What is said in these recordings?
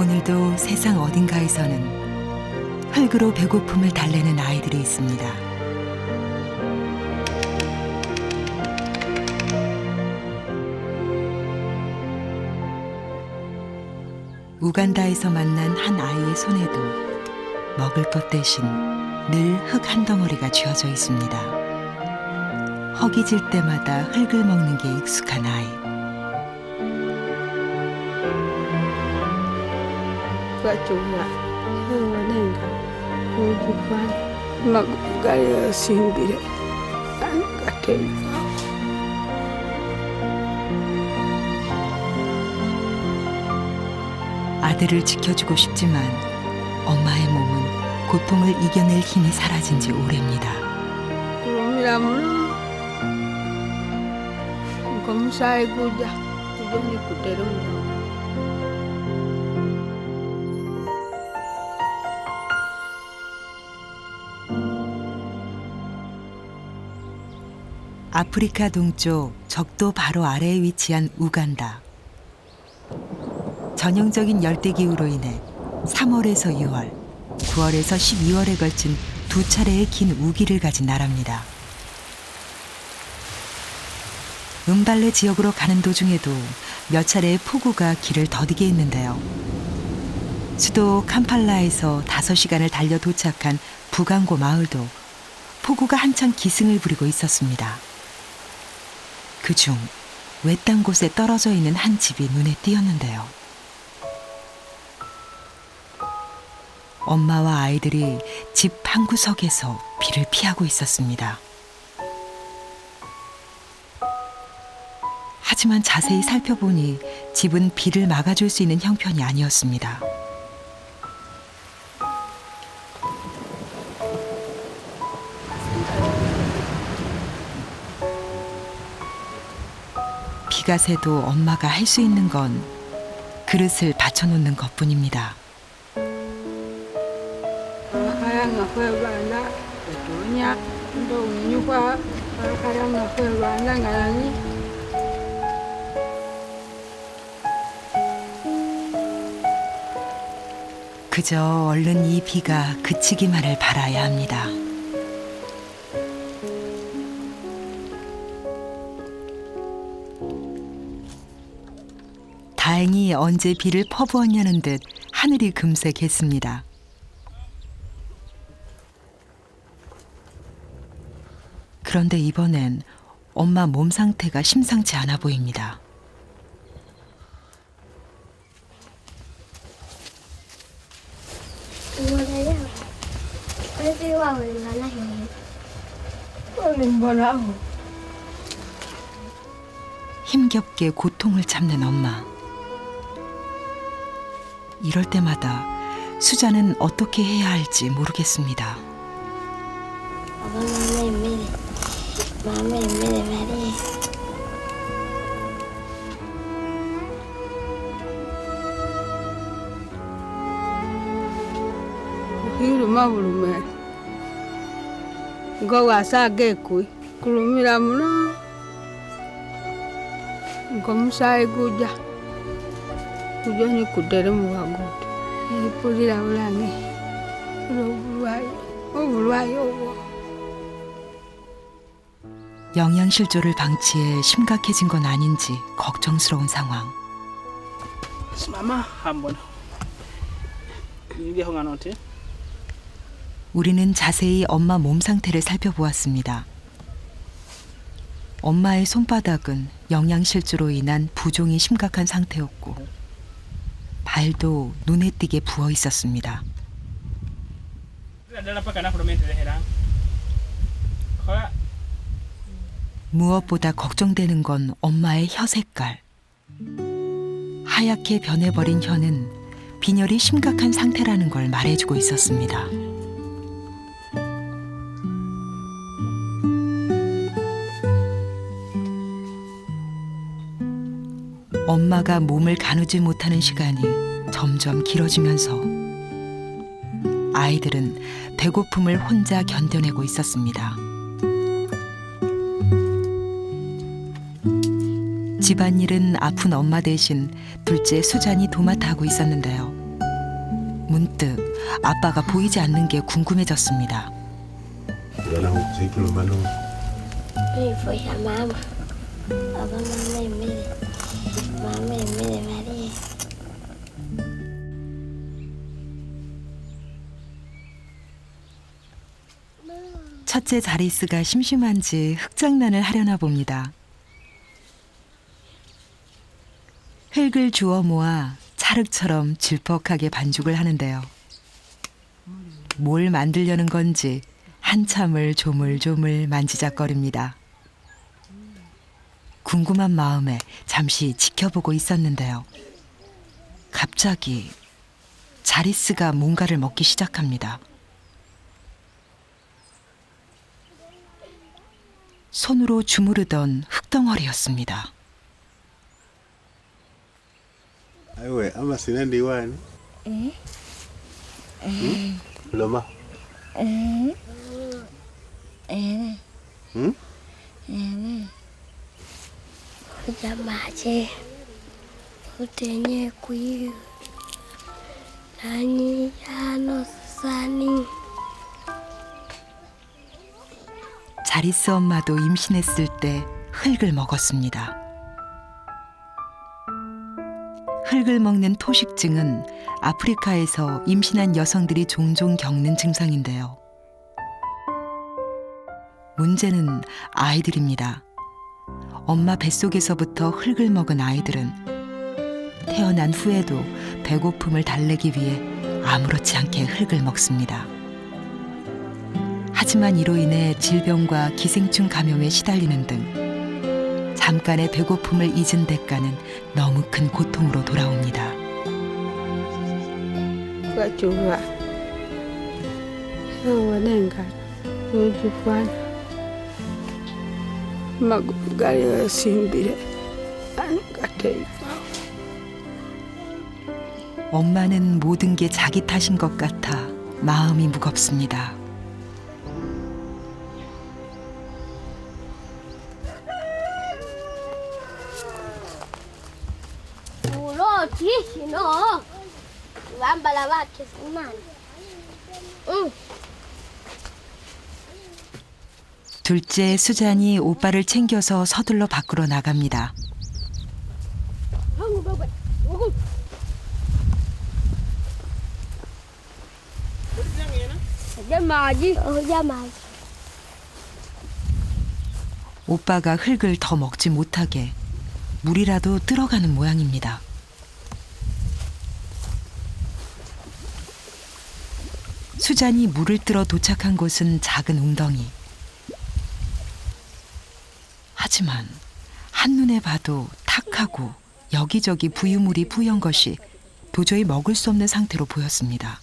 오늘도 세상 어딘가에서는 흙으로 배고픔을 달래는 아이들이 있습니다. 우간다에서 만난 한 아이의 손에도 먹을 것 대신 늘 흙 한 덩어리가 쥐어져 있습니다. 허기질 때마다 흙을 먹는 게 익숙한 아이. 아들을 지켜주고 싶지만 엄마의 몸은 고통을 이겨낼 힘이 사라진 지 오래입니다. 아프리카 동쪽 적도 바로 아래에 위치한 우간다. 전형적인 열대기후로 인해 3월에서 6월, 9월에서 12월에 걸친 두 차례의 긴 우기를 가진 나라입니다. 음발레 지역으로 가는 도중에도 몇 차례의 폭우가 길을 더디게 했는데요. 수도 캄팔라에서 5시간을 달려 도착한 부강고 마을도 폭우가 한창 기승을 부리고 있었습니다. 그중 외딴 곳에 떨어져 있는 한 집이 눈에 띄었는데요. 엄마와 아이들이 집 한 구석에서 비를 피하고 있었습니다. 하지만 자세히 살펴보니 집은 비를 막아줄 수 있는 형편이 아니었습니다. 비가 새도 엄마가 할 수 있는 건 그릇을 받쳐놓는 것뿐입니다. 그저 얼른 이 비가 그치기만을 바라야 합니다. 다행히 언제 비를 퍼부었냐는 듯 하늘이 금색했습니다. 그런데 이번엔 엄마 몸 상태가 심상치 않아 보입니다. 힘겹게 고통을 참는 엄마. 이럴 때마다 수자는 어떻게 해야 할지 모르겠습니다. 영양실조를 방치해 심각해진 건 아닌지 걱정스러운 상황. 우리는 자세히 엄마 몸 상태를 살펴보았습니다. 엄마의 손바닥은 영양실조로 인한 부종이 심각한 상태였고 발도 눈에 띄게 부어 있었습니다. 무엇보다 걱정되는 건 엄마의 혀 색깔. 하얗게 변해버린 혀는 빈혈이 심각한 상태라는 걸 말해주고 있었습니다. 엄마가 몸을 가누지 못하는 시간이 점점 길어지면서 아이들은 배고픔을 혼자 견뎌내고 있었습니다. 집안일은 아픈 엄마 대신 둘째 수잔이 도맡아 하고 있었는데요. 문득 아빠가 보이지 않는 게 궁금해졌습니다. Đi phải hả má mà. Ở bên này má mẹ má đi. 첫째 자리스가 심심한지 흙장난을 하려나 봅니다. 흙을 주워 모아 찰흙처럼 질퍽하게 반죽을 하는데요. 뭘 만들려는 건지 한참을 조물조물 만지작거립니다. 궁금한 마음에 잠시 지켜보고 있었는데요. 갑자기 자리스가 뭔가를 먹기 시작합니다. 손으로 주무르던 흙덩어리였습니다. Awe, ama sina diwani. Loma. Dạ mà chê. Cô tế nhé quý. Nani ya no sani. 자리스 엄마도 임신했을 때 흙을 먹었습니다. 흙을 먹는 토식증은 아프리카에서 임신한 여성들이 종종 겪는 증상인데요. 문제는 아이들입니다. 엄마 뱃속에서부터 흙을 먹은 아이들은 태어난 후에도 배고픔을 달래기 위해 아무렇지 않게 흙을 먹습니다. 하지만 이로 인해 질병과 기생충 감염에 시달리는 등 잠깐의 배고픔을 잊은 대가는 너무 큰 고통으로 돌아옵니다. 엄마는 모든 게 자기 탓인 것 같아 마음이 무겁습니다. No. Van para la vaca, man. 둘째 수잔이 오빠를 챙겨서 서둘러 밖으로 나갑니다. 오빠가 흙을 더 먹지 못하게 물이라도 들어가는 모양입니다. 수잔이 물을 뜨러 도착한 곳은 작은 웅덩이. 하지만 한눈에 봐도 탁하고 여기저기 부유물이 부연 것이 도저히 먹을 수 없는 상태로 보였습니다.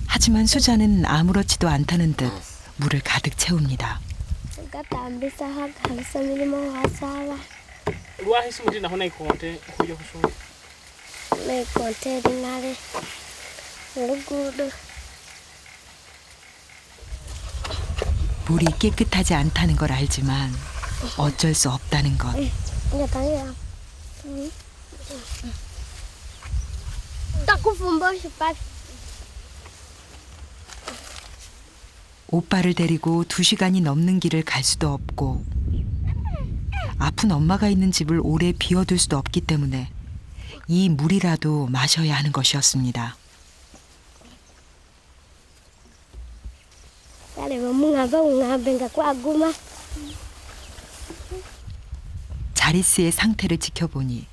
하지만 수잔은 아무렇지도 않다는 듯 물을 가득 채웁니다. 물이 깨끗하지 않다는 걸 알지만 어쩔 수 없다는 것. 오빠를 데리고 2시간이 넘는 길을 갈 수도 없고 아픈 엄마가 있는 집을 오래 비워둘 수도 없기 때문에 이 물이라도 마셔야 하는 것이었습니다. 자리스의 상태를 지켜보니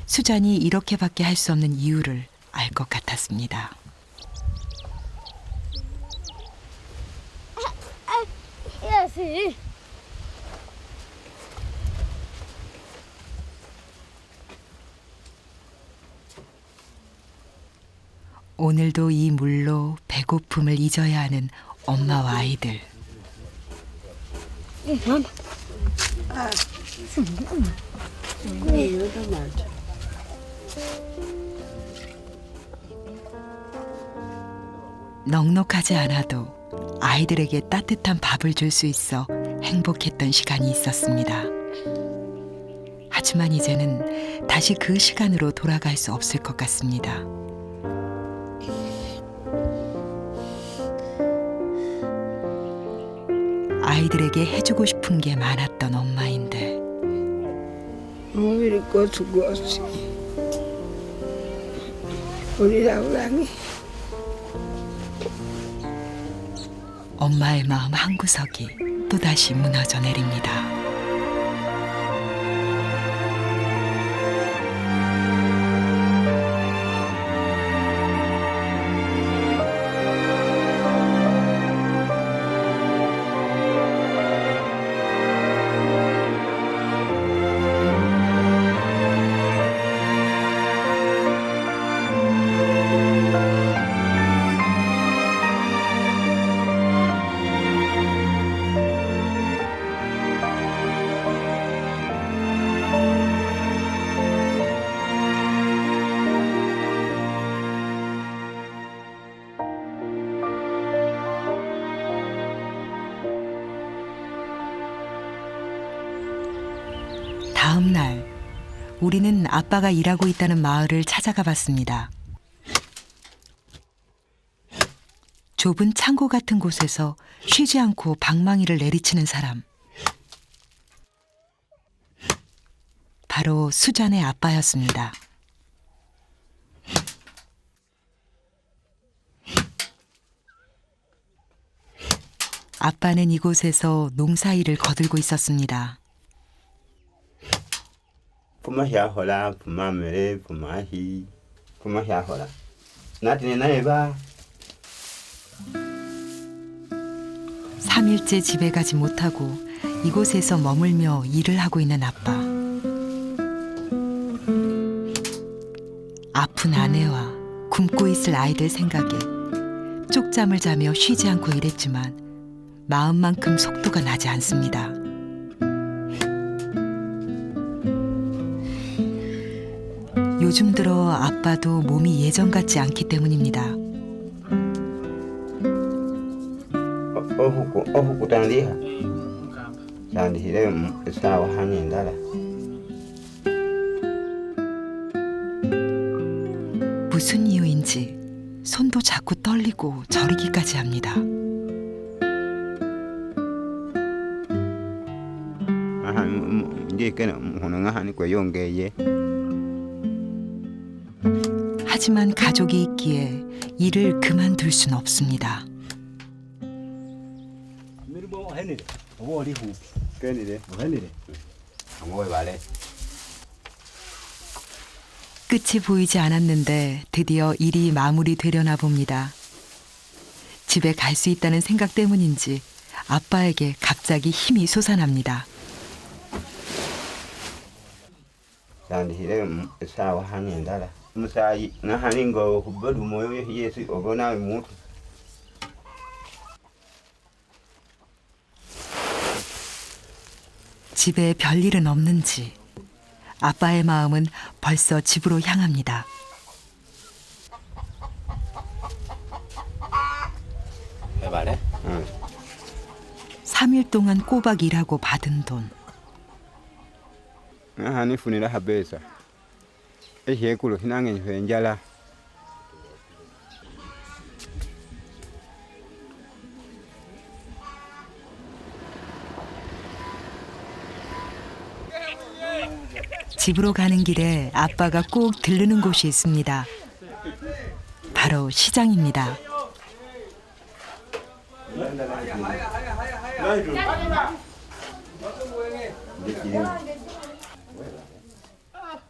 수잔이 이렇게밖에 할 수 없는 이유를 알 것 같았습니다. 오늘도 이 물로 배고픔을 잊어야 하는 엄마와 아이들. 넉넉하지 않아도 아이들에게 따뜻한 밥을 줄 수 있어 행복했던 시간이 있었습니다. 하지만 이제는 다시 그 시간으로 돌아갈 수 없을 것 같습니다. 아이들에게 해주고 싶은 게 많았던 엄마인데 몸이 있고 죽었지. 우리 나우랑이 엄마의 마음 한구석이 또다시 무너져 내립니다. 다음 날 우리는 아빠가 일하고 있다는 마을을 찾아가 봤습니다. 좁은 창고 같은 곳에서 쉬지 않고 방망이를 내리치는 사람. 바로 수잔의 아빠였습니다. 아빠는 이곳에서 농사일을 거들고 있었습니다. Pumahia hola, pumamere, pumahi, pumahia hola. 나한테 나해봐. 3일째 집에 가지 못하고 이곳에서 머물며 일을 하고 있는 아빠. 아픈 아내와 굶고 있을 아이들 생각에 쪽잠을 자며 쉬지 않고 일했지만 마음만큼 속도가 나지 않습니다. 요즘 들어 아빠도 몸이 예전 같지 않기 때문입니다. 어후고 단디야. 단디래 사와 하는다라. 무슨 이유인지 손도 자꾸 떨리고 저리기까지 합니다. 이제 그는 오늘 하는 거 용게예. 하지만 가족이 있기에 일을 그만둘 순 없습니다. 그니래. 아무거나 말해. 끝이 보이지 않았는데 드디어 일이 마무리되려나 봅니다. 집에 갈 수 있다는 생각 때문인지 아빠에게 갑자기 힘이 솟아납니다. 단디래 사와 하는다라. 무사히 나 하는 거 후보도 뭐요 예수 오거나 못. 집에 별일은 없는지 아빠의 마음은 벌써 집으로 향합니다. 왜 말해? 응. 3일 동안 꼬박 일하고 받은 돈. 나 하는 분이라 하베사. 에헤구로 희망에 현자라. 집으로 가는 길에 아빠가 꼭 들르는 곳이 있습니다. 바로 시장입니다.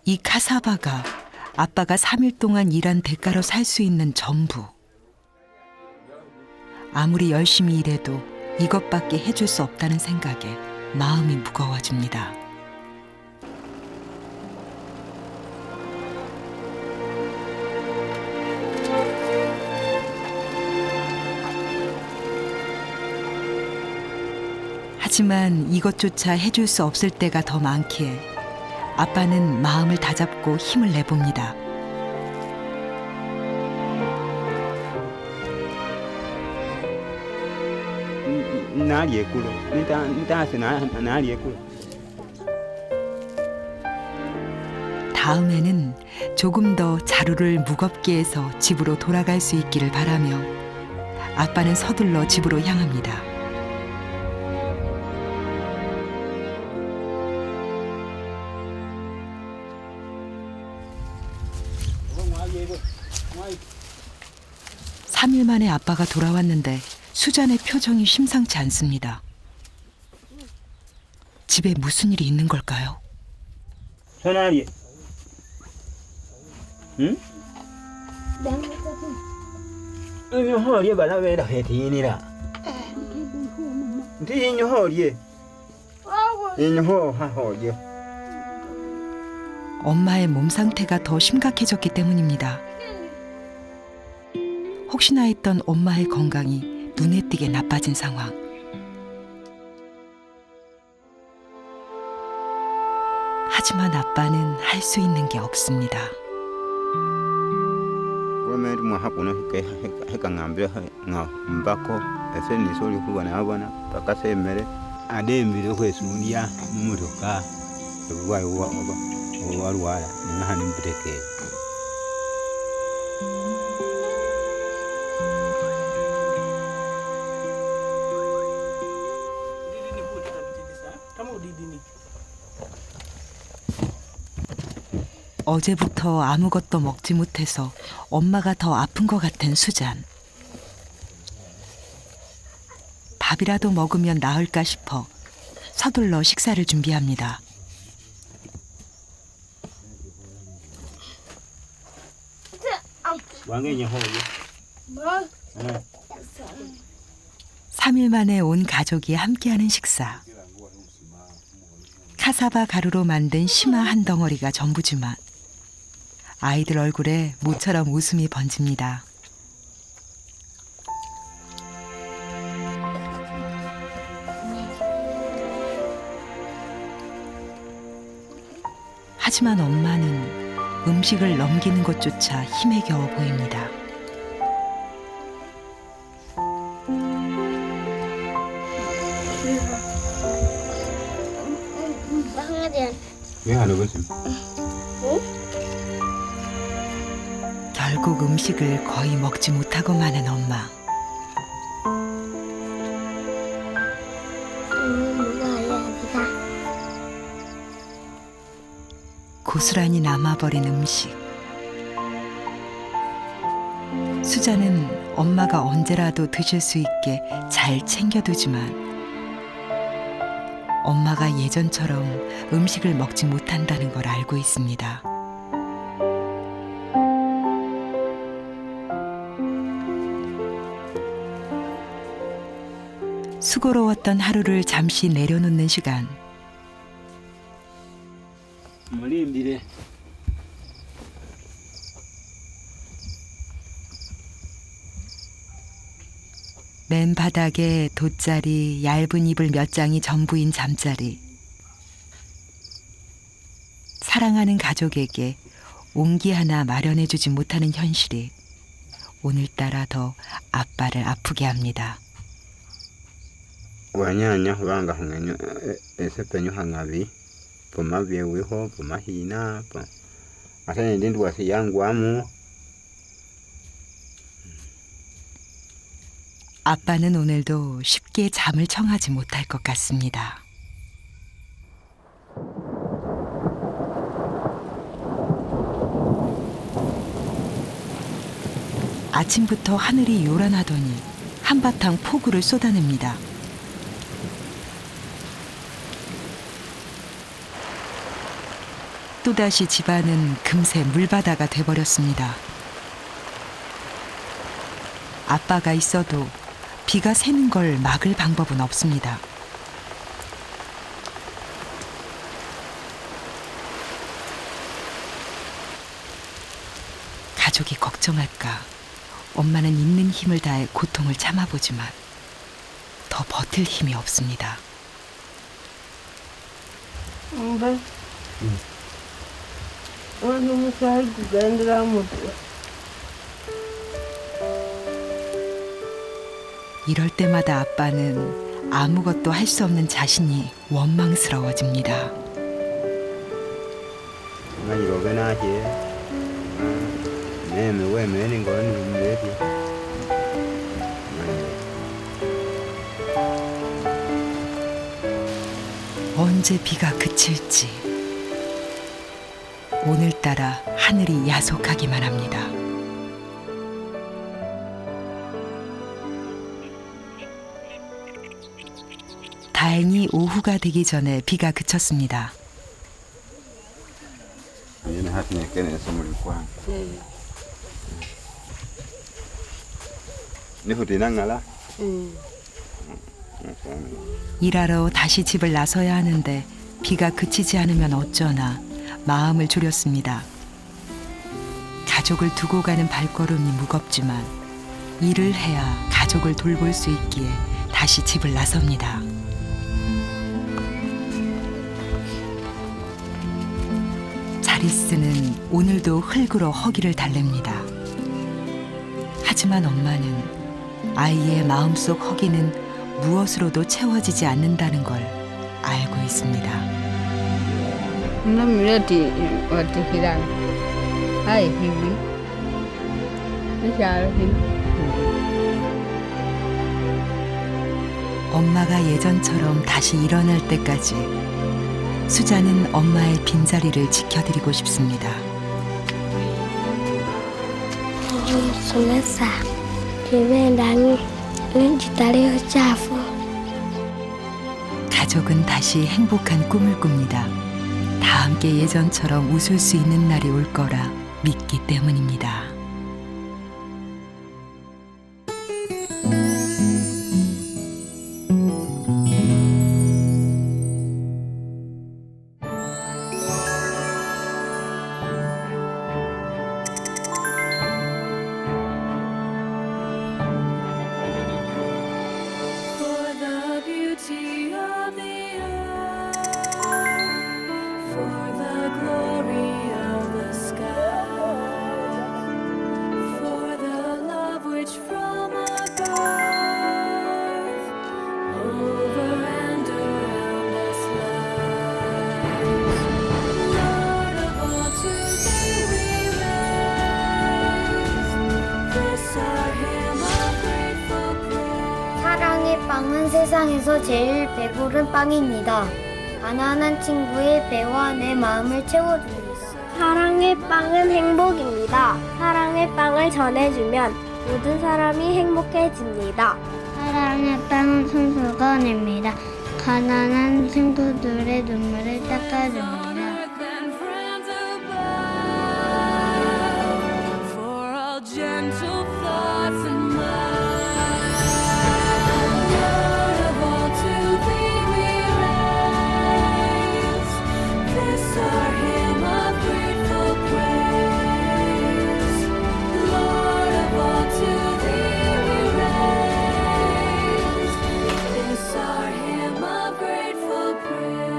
이 카사바가 아빠가 3일 동안 일한 대가로 살 수 있는 전부. 아무리 열심히 일해도 이것밖에 해줄 수 없다는 생각에 마음이 무거워집니다. 하지만 이것조차 해줄 수 없을 때가 더 많기에 아빠는 마음을 다잡고 힘을 내봅니다. 나리에 꿀어. 일단 나리에 꿀어. 다음에는 조금 더 자루를 무겁게 해서 집으로 돌아갈 수 있기를 바라며 아빠는 서둘러 집으로 향합니다. (3일) 만에 아빠가 돌아왔는데 수잔의 표정이 심상치 않습니다. 집에 무슨 일이 있는 걸까요? 선아리. 응? 이거 허리에 발라 왜 이렇게 디니라? 디니 허리에. 디니 허리에. 엄마의 몸 상태가 더 심각해졌기 때문입니다. 혹시나 했던 엄마의 건강이 눈에 띄게 나빠진 상황. 하지만 아빠는 할 수 있는 게 없습니다. Wameri mwahakuno heka ngambe nga mbako eseni soli kubana abana pakasemere adembire kwesulia mumotoka ebwayi walwala nahani mbireke. 어제부터 아무것도 먹지 못해서 엄마가 더 아픈 것 같은 수잔. 밥이라도 먹으면 나을까 싶어 서둘러 식사를 준비합니다. 왕년이 허리. 3일 만에 온 가족이 함께하는 식사. 카사바 가루로 만든 심화 한 덩어리가 전부지만 아이들 얼굴에 모처럼 웃음이 번집니다. 하지만 엄마는 음식을 넘기는 것조차 힘에 겨워 보입니다. 왜 안 오겠어? 결국 음식을 거의 먹지 못하고 마는 엄마. 고스란히 남아버린 음식. 수잔은 엄마가 언제라도 드실 수 있게 잘 챙겨두지만 엄마가 예전처럼 음식을 먹지 못한다는 걸 알고 있습니다. 수고로웠던 하루를 잠시 내려놓는 시간. 머리인데. 맨 바닥에 돗자리, 얇은 이불 몇 장이 전부인 잠자리. 사랑하는 가족에게 온기 하나 마련해주지 못하는 현실이 오늘따라 더 아빠를 아프게 합니다. Wanyanya wanga hanganyo esepenyo hangabi poma byeweho poma hina pa atane ndindu wasi yangu amu. 아빠는 오늘도 쉽게 잠을 청하지 못할 것 같습니다. 아침부터 하늘이 요란하더니 한바탕 폭우를 쏟아냅니다. 또다시 집안은 금세 물바다가 돼버렸습니다. 아빠가 있어도 비가 새는 걸 막을 방법은 없습니다. 가족이 걱정할까 엄마는 있는 힘을 다해 고통을 참아보지만 더 버틸 힘이 없습니다. 이럴 때마다 아빠는 아무것도 할 수 없는 자신이 원망스러워집니다. robe na here. Me we me ni go ni maybe. 언제 비가 그칠지 오늘따라 하늘이 야속하기만 합니다. 다행히 오후가 되기 전에 비가 그쳤습니다. Yun hat ni kene somul kwa. Ni huti nang ngala. 일하러 다시 집을 나서야 하는데 비가 그치지 않으면 어쩌나 마음을 졸였습니다. 가족을 두고 가는 발걸음이 무겁지만 일을 해야 가족을 돌볼 수 있기에 다시 집을 나섭니다. 자리스는 오늘도 흙으로 허기를 달랩니다. 하지만 엄마는 아이의 마음속 허기는 무엇으로도 채워지지 않는다는 걸 알고 있습니다. Nó mira thì ở thì khi đang ai thì nó sao thì 엄마가 예전처럼 다시 일어날 때까지 수자는 엄마의 빈자리를 지켜드리고 싶습니다. Sumesa Kime dangi Lenjitare chafu 가족은 다시 행복한 꿈을 꿉니다. 다 함께 예전처럼 웃을 수 있는 날이 올 거라 믿기 때문입니다. For the beauty of the earth, for the glory of the sky, for the love which from above, over and around us lies. Lord of all, to thee we raise this our hymn of grateful praise. 사랑의 빵은 세상에서 제일 배부른 빵입니다. 가난한 친구의 배와 내 마음을 채워줍니다. 사랑의 빵은 행복입니다. 사랑의 빵을 전해주면 모든 사람이 행복해집니다. 사랑의 빵은 손수건입니다. 가난한 친구들의 눈물을 닦아줍니다. Than friends above, for all gentle thoughts and minds. Lord of all, to thee we raise this our hymn of grateful praise. Lord of all, to thee we raise this our hymn of grateful praise.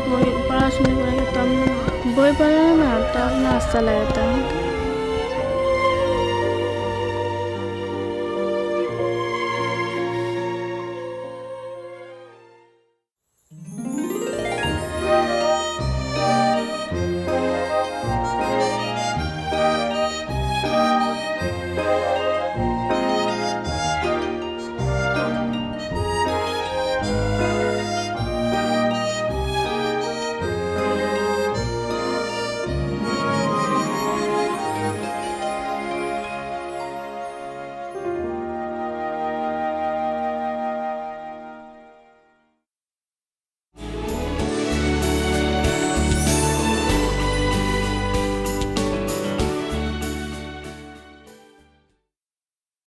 Voy para la semana, voy para la semana, hasta la